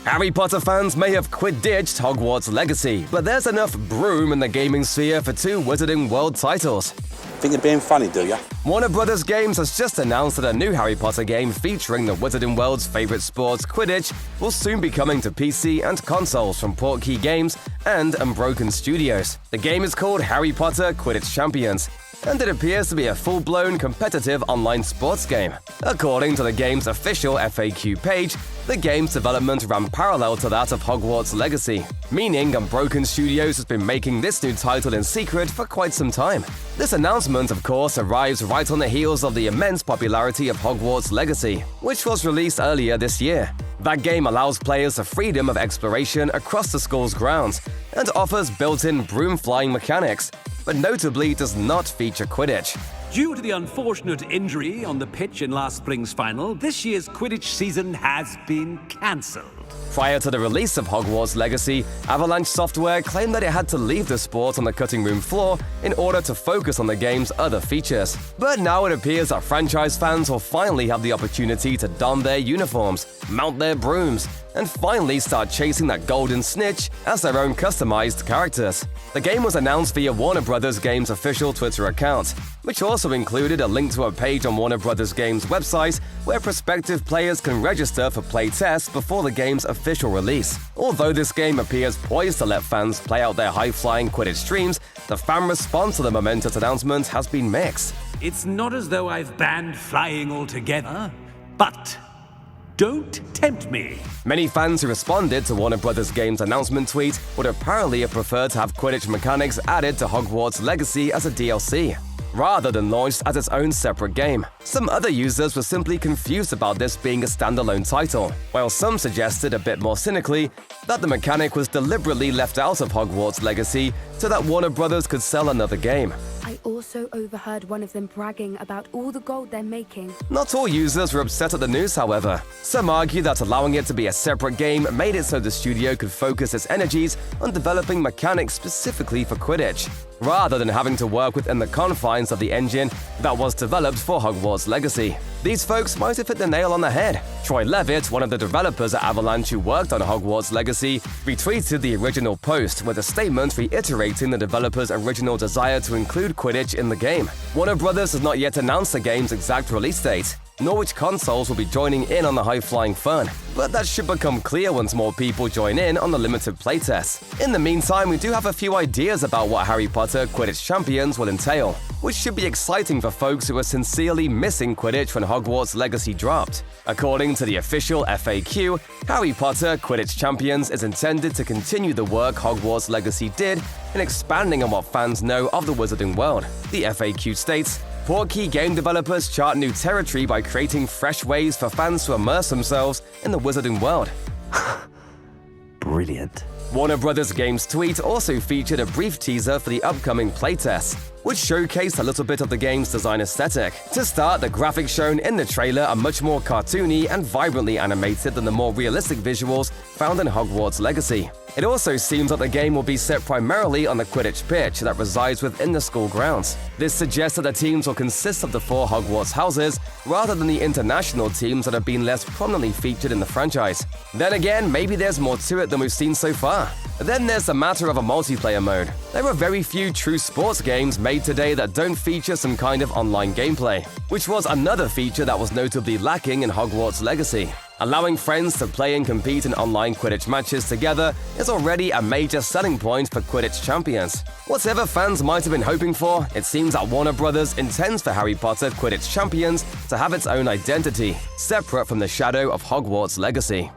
Harry Potter fans may have Quid-ditched Hogwarts Legacy, but there's enough broom in the gaming sphere for 2 Wizarding World titles. Think you're being funny, do ya? Warner Brothers Games has just announced that a new Harry Potter game featuring the Wizarding World's favorite sport, Quidditch, will soon be coming to PC and consoles from Portkey Games and Unbroken Studios. The game is called Harry Potter Quidditch Champions, and it appears to be a full-blown competitive online sports game. According to the game's official FAQ page, the game's development ran parallel to that of Hogwarts Legacy, meaning Unbroken Studios has been making this new title in secret for quite some time. This announcement, of course, arrives right on the heels of the immense popularity of Hogwarts Legacy, which was released earlier this year. That game allows players the freedom of exploration across the school's grounds and offers built-in broom-flying mechanics, but notably does not feature Quidditch. Due to the unfortunate injury on the pitch in last spring's final, this year's Quidditch season has been cancelled. Prior to the release of Hogwarts Legacy, Avalanche Software claimed that it had to leave the sport on the cutting room floor in order to focus on the game's other features. But now it appears that franchise fans will finally have the opportunity to don their uniforms, mount their brooms, and finally start chasing that golden snitch as their own customized characters. The game was announced via Warner Brothers Games' official Twitter account, which also included a link to a page on Warner Brothers Games' website where prospective players can register for play tests before the game's official release. Although this game appears poised to let fans play out their high-flying Quidditch dreams, the fan response to the momentous announcement has been mixed. It's not as though I've banned flying altogether, but don't tempt me. Many fans who responded to Warner Brothers Games' announcement tweet would apparently have preferred to have Quidditch mechanics added to Hogwarts Legacy as a DLC, rather than launched as its own separate game. Some other users were simply confused about this being a standalone title, while some suggested a bit more cynically that the mechanic was deliberately left out of Hogwarts Legacy so that Warner Brothers could sell another game. I also overheard one of them bragging about all the gold they're making. Not all users were upset at the news, however. Some argue that allowing it to be a separate game made it so the studio could focus its energies on developing mechanics specifically for Quidditch, rather than having to work within the confines of the engine that was developed for Hogwarts Legacy. These folks might have hit the nail on the head. Troy Levitt, one of the developers at Avalanche who worked on Hogwarts Legacy, retweeted the original post with a statement reiterating the developer's original desire to include Quidditch in the game. Warner Brothers has not yet announced the game's exact release date, nor which consoles will be joining in on the high-flying fun, but that should become clear once more people join in on the limited playtest. In the meantime, we do have a few ideas about what Harry Potter Quidditch Champions will entail, which should be exciting for folks who are sincerely missing Quidditch when Hogwarts Legacy dropped. According to the official FAQ, Harry Potter Quidditch Champions is intended to continue the work Hogwarts Legacy did in expanding on what fans know of the Wizarding World. The FAQ states, Portkey game developers chart new territory by creating fresh ways for fans to immerse themselves in the Wizarding World. Brilliant. Warner Brothers Games' tweet also featured a brief teaser for the upcoming playtest, which showcased a little bit of the game's design aesthetic. To start, the graphics shown in the trailer are much more cartoony and vibrantly animated than the more realistic visuals found in Hogwarts Legacy. It also seems that the game will be set primarily on the Quidditch pitch that resides within the school grounds. This suggests that the teams will consist of the 4 Hogwarts houses, rather than the international teams that have been less prominently featured in the franchise. Then again, maybe there's more to it than we've seen so far. Then there's the matter of a multiplayer mode. There are very few true sports games made today that don't feature some kind of online gameplay, which was another feature that was notably lacking in Hogwarts Legacy. Allowing friends to play and compete in online Quidditch matches together is already a major selling point for Quidditch Champions. Whatever fans might have been hoping for, it seems that Warner Brothers intends for Harry Potter Quidditch Champions to have its own identity, separate from the shadow of Hogwarts Legacy.